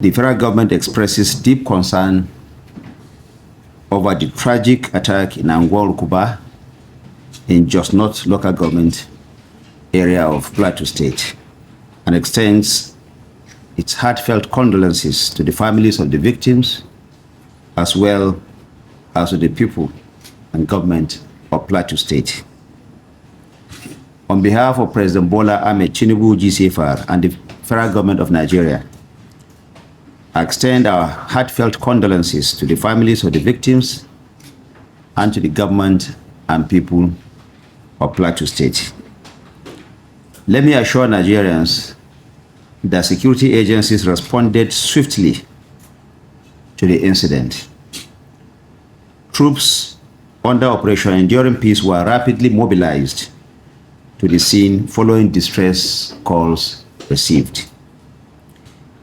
The federal government expresses deep concern over the tragic attack in Angwa-Rukuba in Jos North local government area of Plateau State and extends its heartfelt condolences to the families of the victims as well as to the people and government of Plateau State. On behalf of President Bola Ahmed Tinubu, GCFR, and the federal government of Nigeria, I extend our heartfelt condolences to the families of the victims and to the government and people of Plateau State. Let me assure Nigerians that security agencies responded swiftly to the incident. Troops under Operation Enduring Peace were rapidly mobilized to the scene following distress calls received.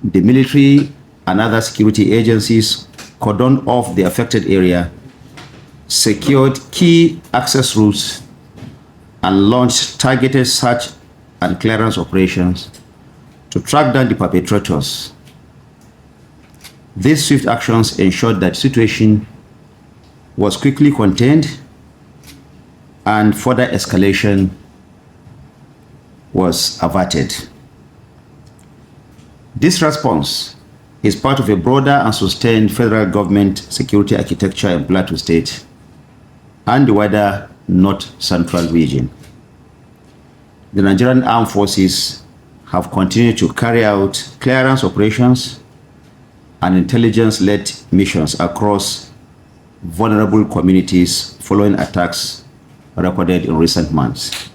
The military and other security agencies cordoned off the affected area, secured key access routes, and launched targeted search and clearance operations to track down the perpetrators. These swift actions ensured that the situation was quickly contained and further escalation was averted. This response is part of a broader and sustained federal government security architecture in Plateau State and the wider North Central region. The Nigerian Armed Forces have continued to carry out clearance operations and intelligence-led missions across vulnerable communities following attacks recorded in recent months.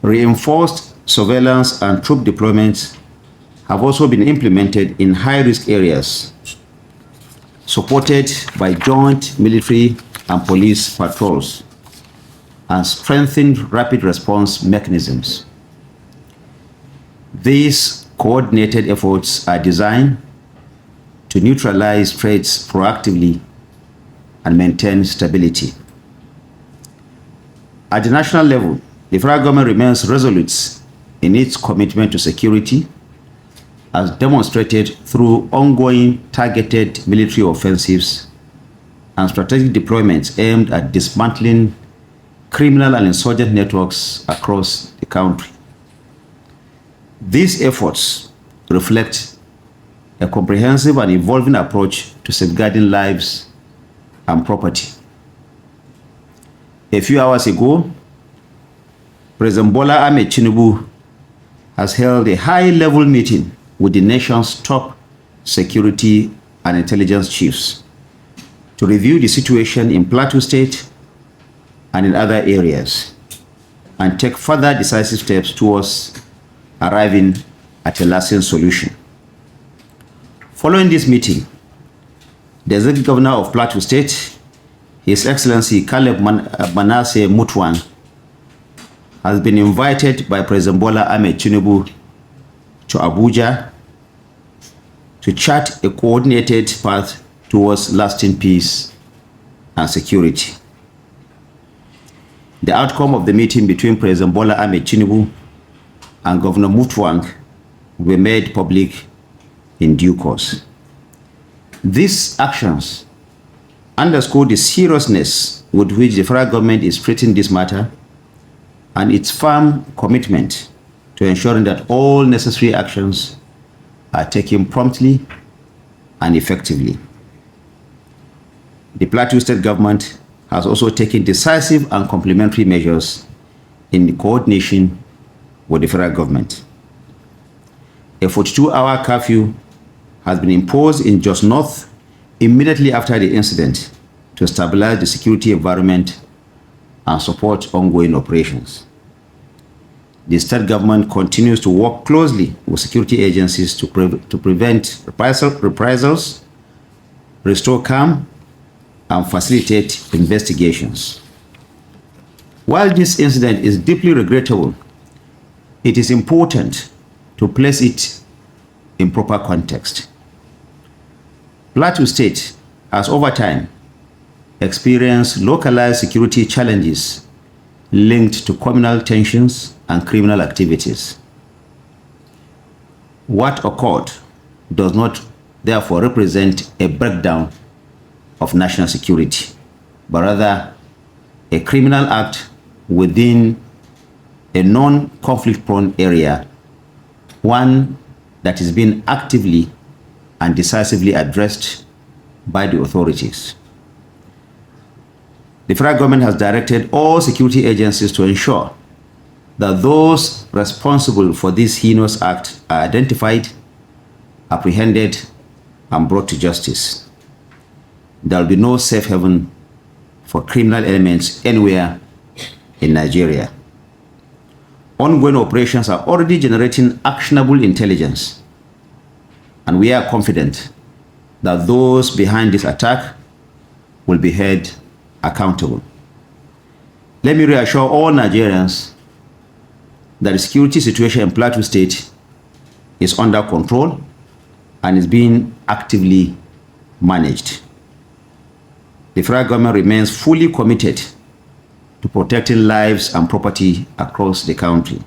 Reinforced surveillance and troop deployments have also been implemented in high-risk areas, supported by joint military and police patrols and strengthened rapid response mechanisms. These coordinated efforts are designed to neutralize threats proactively and maintain stability. At the national level, the federal government remains resolute in its commitment to security, as demonstrated through ongoing targeted military offensives and strategic deployments aimed at dismantling criminal and insurgent networks across the country. These efforts reflect a comprehensive and evolving approach to safeguarding lives and property. A few hours ago, President Bola Ahmed Tinubu has held a high-level meeting with the nation's top security and intelligence chiefs to review the situation in Plateau State and in other areas and take further decisive steps towards arriving at a lasting solution. Following this meeting, the Executive Governor of Plateau State, His Excellency Caleb Manasseh Mutwan, has been invited by President Bola Ahmed Tinubu to Abuja to chart a coordinated path towards lasting peace and security. The outcome of the meeting between President Bola Ahmed Tinubu and Governor Mutwang will be made public in due course. These actions underscore the seriousness with which the federal government is treating this matter and its firm commitment to ensuring that all necessary actions are taken promptly and effectively. The Plateau State Government has also taken decisive and complementary measures in coordination with the federal government. A 42-hour curfew has been imposed in Jos North immediately after the incident to stabilize the security environment and support ongoing operations. The state government continues to work closely with security agencies to prevent reprisals, restore calm, and facilitate investigations. While this incident is deeply regrettable, it is important to place it in proper context. Plateau State has over time experienced localized security challenges linked to communal tensions and criminal activities. What occurred does not therefore represent a breakdown of national security, but rather a criminal act within a non-conflict prone area, one that is being actively and decisively addressed by the authorities. The federal government has directed all security agencies to ensure that those responsible for this heinous act are identified, apprehended, and brought to justice. There will be no safe haven for criminal elements anywhere in Nigeria. Ongoing operations are already generating actionable intelligence, and we are confident that those behind this attack will be held accountable. Let me reassure all Nigerians that the security situation in Plateau State is under control and is being actively managed. The federal government remains fully committed to protecting lives and property across the country,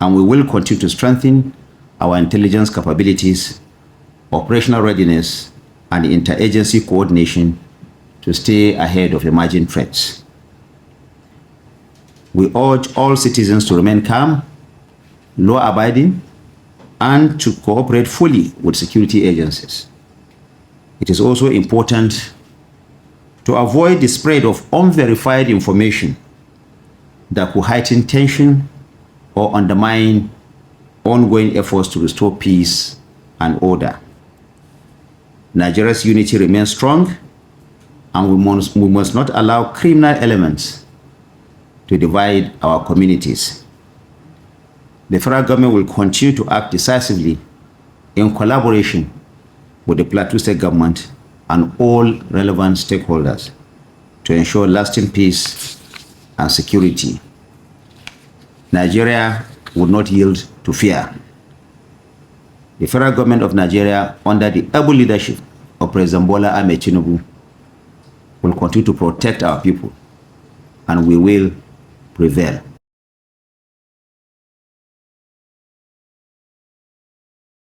and we will continue to strengthen our intelligence capabilities, operational readiness, and interagency coordination to stay ahead of emerging threats. We urge all citizens to remain calm, law-abiding, and to cooperate fully with security agencies. It is also important to avoid the spread of unverified information that could heighten tension or undermine ongoing efforts to restore peace and order. Nigeria's unity remains strong, and we must not allow criminal elements to divide our communities. The federal government will continue to act decisively in collaboration with the Plateau State Government and all relevant stakeholders to ensure lasting peace and security. Nigeria would not yield to fear. The federal government of Nigeria, under the able leadership of President Bola Ahmed Tinubu, will continue to protect our people, and we will prevail.